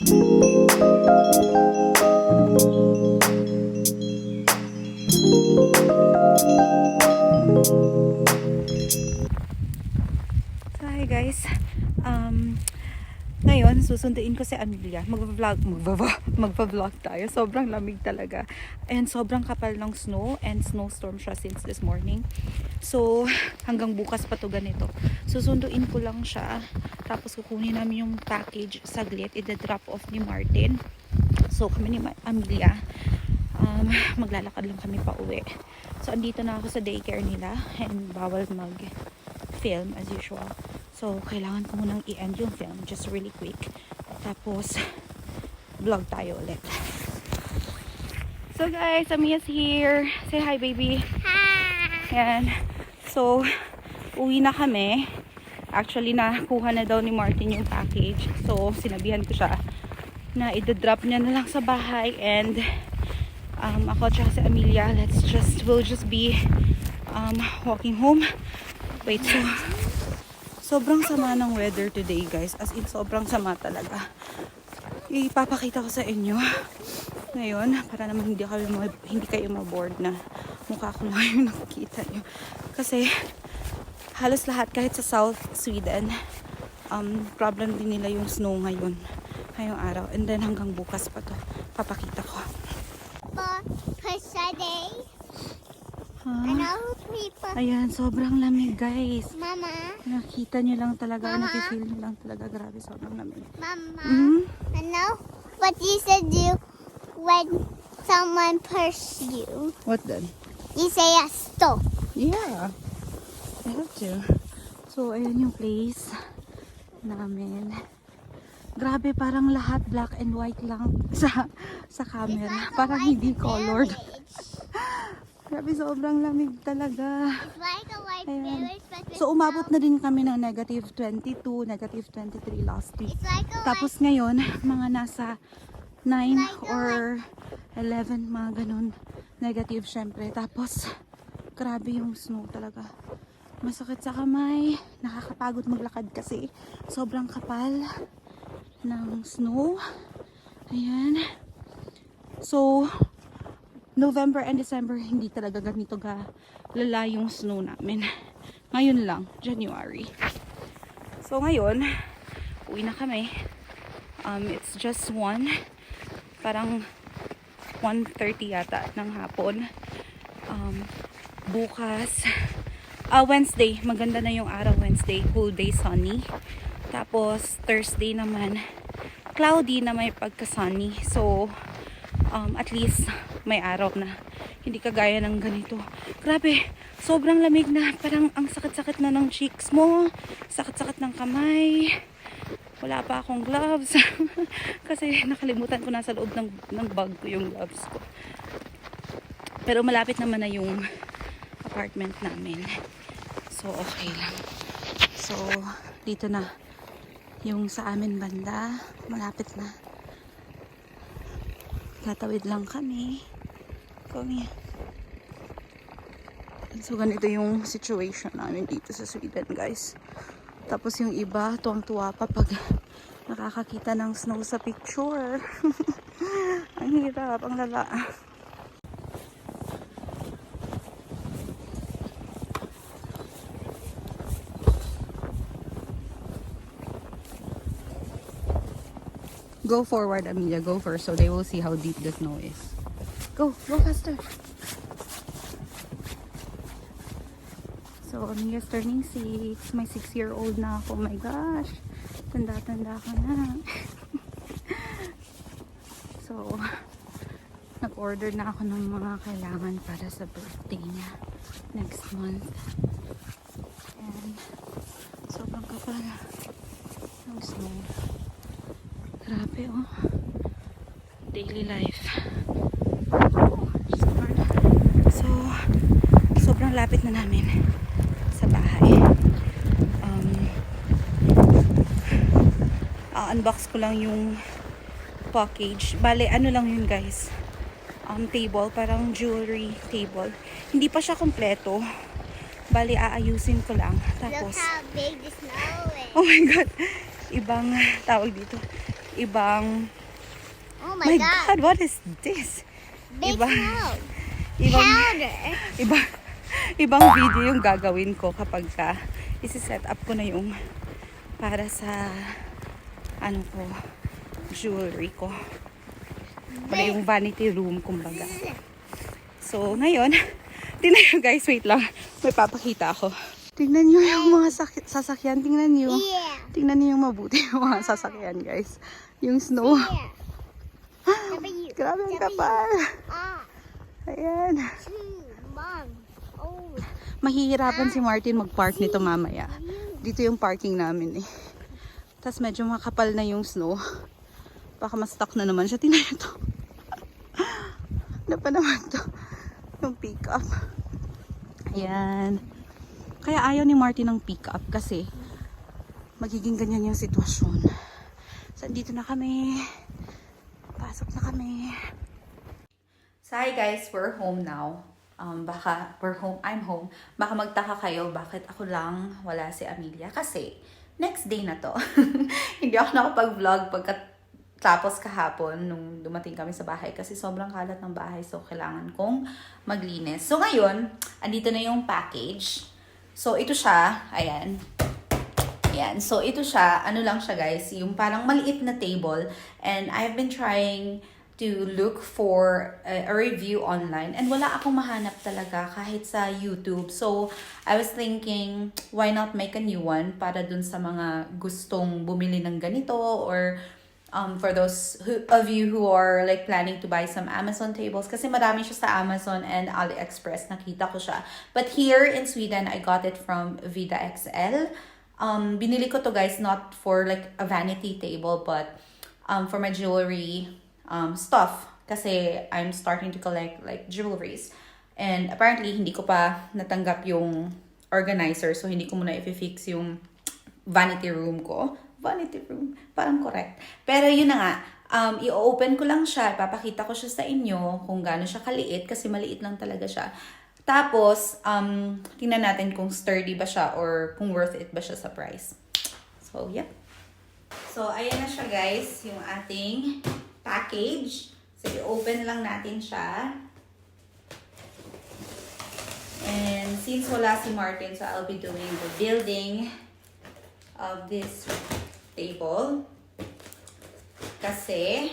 So, hi guys. Ngayon, susunduin ko si Amelia. Magpa-vlog tayo. Sobrang lamig talaga. And sobrang kapal ng snow and snowstorm siya since this morning. So, hanggang bukas pa to ganito. Susunduin ko lang siya. Tapos kukunin namin yung package saglit. I-drop off ni Martin. So, kami ni Amelia, maglalakad lang kami pa uwi. So, andito na ako sa daycare nila. And bawal mag-film as usual. So, kailangan ko munang i-end yung film. Just really quick. Tapos, vlog tayo ulit. So, guys, Amia's here. Say hi, baby. Hi! Yan. So, uwi na kami. Actually, nakuha na daw ni Martin yung package. So, sinabihan ko siya na i-drop niya na lang sa bahay. And, ako tsaka si Amelia, we'll just be walking home. Wait, so, sobrang sama ng weather today, guys. As in, sobrang sama talaga. Ipapakita ko sa inyo ngayon para naman hindi kayo ma-bored na mukha ko lang yung nakikita nyo. Kasi halos lahat, kahit sa South Sweden, problem din nila yung snow ngayong araw. And then hanggang bukas pa to. Papakita ko. Ayan, sobrang lamig, guys. Mama. Nakita nyo lang talaga, nakifeel nyo lang talaga. Grabe, sobrang lamig. Mama. I know what you should do when someone pushes you. What then? You say a stop. Yeah. I have to. So, ayan yung place namin. Grabe, parang lahat black and white lang sa camera. Parang hindi colored. Grabe, sobrang lamig talaga. It's like a white village, but So, umabot na din kami ng negative 22, negative 23 last week. it's like a Tapos ngayon, mga nasa 9 or 11, mga ganun. Negative, syempre. Tapos, grabe yung snow talaga. Masakit sa kamay. Nakakapagod maglakad kasi. Sobrang kapal ng snow. Ayan. So, November and December, hindi talaga ganito lala yung snow namin. Ngayon lang, January. So ngayon, uwi na kami. It's just parang 1:30 yata ng hapon. Bukas, Wednesday, maganda na yung araw Wednesday, whole day sunny. Tapos Thursday naman, cloudy na may pagka-sunny. So, at least may araw na. Hindi kagaya ng ganito. Grabe, sobrang lamig na. Parang ang sakit-sakit na ng cheeks mo. Sakit-sakit ng kamay. Wala pa akong gloves. Kasi nakalimutan ko na sa loob ng bag ko yung gloves ko. Pero malapit naman na yung apartment namin. So, okay lang. So, dito na yung sa amin banda. Malapit na. Tatawid lang kami. Come here. So, ganito yung situation namin dito sa Sweden, guys. Tapos yung iba, tuwang-tuwa pa pag nakakakita ng snow sa picture. Ang hirap, ang lala. Go forward, Amelia. Go first so they will see how deep the snow is. Go faster. So, Amelia's turning 6. May 6-year-old na ako. Oh my gosh. Tanda-tanda ka na. So, nag-order na ako ng mga kailangan para sa birthday niya next month. And, sobrang kapal ng snow. Grabe, oh. Daily life. So, sobrang lapit na namin sa bahay. Unbox ko lang yung package. Bale, ano lang yun, guys. Table, parang jewelry table. Hindi pa siya kompleto. Bale, aayusin ko lang. Tapos, look how big the snow is. oh my God. Ibang tawag dito. ibang... Oh My God, what is this? Big Iba- snow. Ibang, Powder. ibang video yung gagawin ko kapag isi-set up ko na yung para sa ano ko, jewelry ko. Para yung vanity room, kumbaga. So, ngayon, tingnan nyo guys, wait lang. May papakita ako. Tingnan nyo yung mga sasakyan. Tingnan nyo. Yeah. Tingnan nyo yung mabuti yung mga sasakyan, guys. Yung snow. Yeah. W. Grabe ang W. kapal. Ah. Ayan. 2, Mom. Oh. Mahihirapan si Martin mag-park nito mamaya. Dito yung parking namin eh. Tapos medyo makapal na yung snow. Baka ma-stuck na naman siya. Tingnan nyo to. Ano pa naman to? Yung pick-up. Ayan. Kaya ayaw ni Martin ng pick-up kasi magiging ganyan yung sitwasyon. So, dito na kami. Pasok na kami. So, hi guys, we're home now. Baka we're home, I'm home. Baka magtaka kayo bakit ako lang wala si Amelia kasi next day na to. Hindi ako nakapag-vlog pagkatapos kahapon nung dumating kami sa bahay kasi sobrang kalat ng bahay, so kailangan kong maglinis. So ngayon, andito na yung package. So ito siya, ayan. Ayan, so ito siya, ano lang siya guys, yung parang maliit na table, and I've been trying to look for a review online and wala akong mahanap talaga kahit sa YouTube. So, I was thinking, why not make a new one para dun sa mga gustong bumili ng ganito, or for those of you who are like planning to buy some Amazon tables, kasi marami siya sa Amazon and AliExpress, nakita ko siya. But here in Sweden, I got it from Vida XL. Binili ko to guys, not for like a vanity table, but for my jewelry stuff, kasi I'm starting to collect like jewelries, and apparently hindi ko pa natanggap yung organizer, so hindi ko muna i-fix yung vanity room ko. Vanity room, parang correct. Pero yun na nga, i-open ko lang siya, ipapakita ko siya sa inyo kung gaano siya kaliit, kasi maliit lang talaga siya. Tapos, tingnan natin kung sturdy ba siya or kung worth it ba siya sa price. So, yep. So, ayan na siya guys, yung ating package. So, i-open lang natin siya. And since wala si Martin, so I'll be doing the building of this table. Kasi,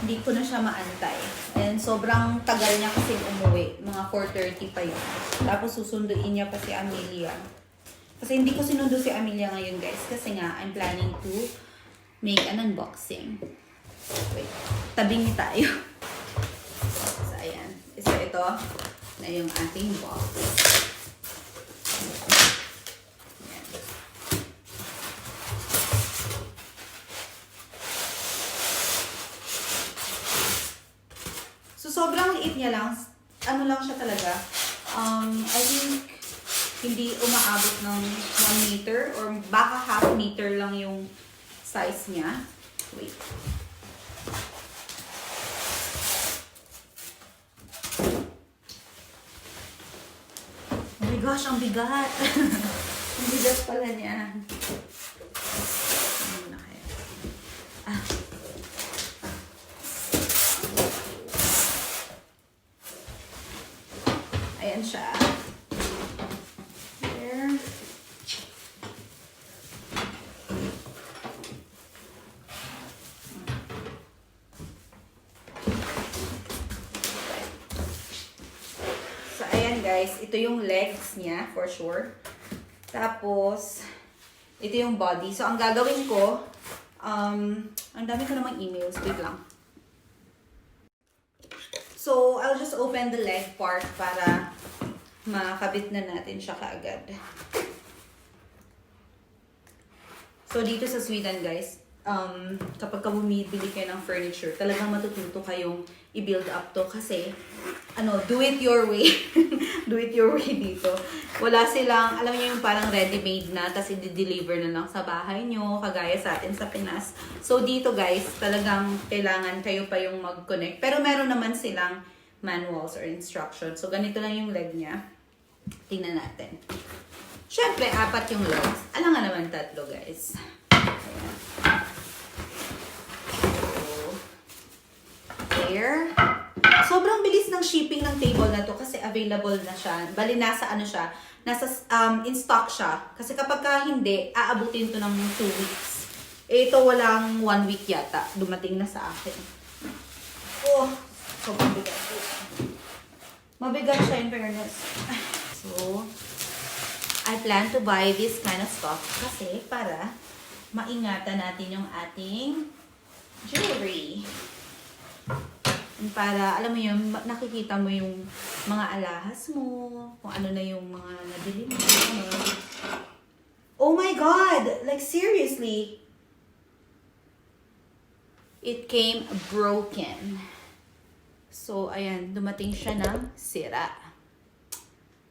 hindi ko na siya maantay. And sobrang tagal niya kasi umuwi. Mga 4:30 pa yun. Tapos susunduin niya pa si Amelia. Kasi hindi ko sinundo si Amelia ngayon guys. Kasi nga, I'm planning to make an unboxing. Wait, tabingi tayo. So, ayan. So, ito na yung ating box. Ayan. So, sobrang liit niya lang. Ano lang siya talaga. I think hindi umaabot ng 1 meter or baka half meter lang yung size niya. Wait. Oh my gosh, ang bigat. Ang bigat pala niya. Ano na kaya? Ayan siya. There. Guys, ito yung legs niya for sure. Tapos ito yung body. So ang gagawin ko, ang dami ko namang emails, wait lang. So I'll just open the leg part para makabit na natin siya kaagad. So dito sa Sweden guys, kapag ka bumibili kayo ng furniture, talagang matututo kayong i-build up to kasi do it your way. Do it your way dito. Wala silang, alam niyo yung parang ready-made na, tapos i-deliver na lang sa bahay nyo, kagaya sa atin sa Pinas. So dito guys, talagang kailangan kayo pa yung mag-connect. Pero meron naman silang manuals or instructions. So ganito lang yung leg niya. Tingnan natin. Syempre, 4 yung legs. Alam nga naman 3 guys. Ayan. table na to kasi available na siya. Bali, nasa ano siya, nasa in stock siya. Kasi kapag ka hindi, aabutin to ng 2 weeks. Eh, ito walang 1 week yata. Dumating na sa akin. Oh, sobrang bigat. Mabigat siya in fairness. So, I plan to buy this kind of stuff kasi para maingatan natin yung ating jewelry. And para, alam mo yun, nakikita mo yung mga alahas mo, kung ano na yung mga nabili mo. Oh my God! Like, seriously? It came broken. So, ayan, dumating siya ng sira.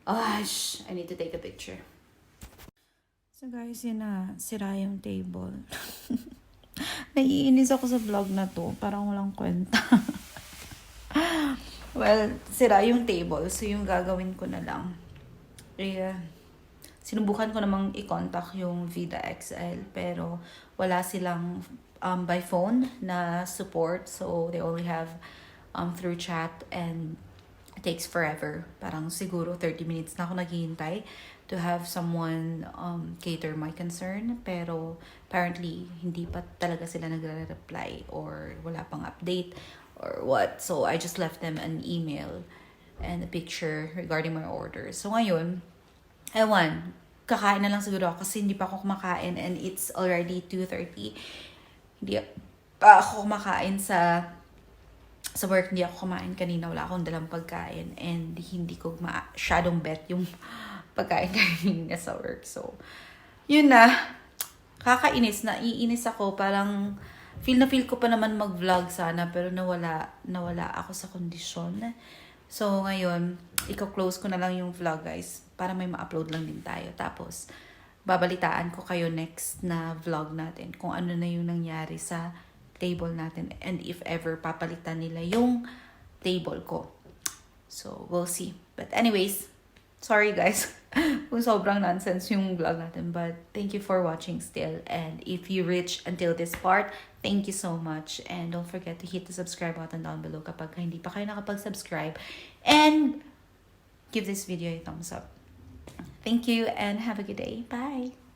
Gosh, I need to take a picture. So guys, yun na, sira yung table. Naiinis ako sa vlog na to. Parang walang kwenta. Well, sira yung table. So, yung gagawin ko na lang. Sinubukan ko namang i-contact yung Vida XL. Pero, wala silang by phone na support. So, they only have through chat. And it takes forever. Parang siguro 30 minutes na ako naghihintay to have someone cater my concern. Pero apparently, hindi pa talaga sila nagre-reply or wala pang update or what. So, I just left them an email and a picture regarding my order. So, ngayon, ewan, kakain na lang siguro ako kasi hindi pa ako kumakain and it's already 2:30. Hindi pa ako kumakain sa work, hindi ako kumain kanina, wala akong dalang pagkain and hindi ko masyadong bet yung pagkain kanina sa work. So, yun na, kakainis, naiinis ako, parang feel ko pa naman mag-vlog sana pero nawala ako sa kondisyon. So, ngayon, i-close ko na lang yung vlog guys para may ma-upload lang din tayo. Tapos, babalitaan ko kayo next na vlog natin kung ano na yung nangyari sa table natin and if ever papalitan nila yung table ko. So, we'll see. But anyways, sorry guys kung sobrang nonsense yung vlog natin. But thank you for watching still. And if you reach until this part, thank you so much. And don't forget to hit the subscribe button down below kapag hindi pa kayo nakapag-subscribe. And give this video a thumbs up. Thank you and have a good day. Bye!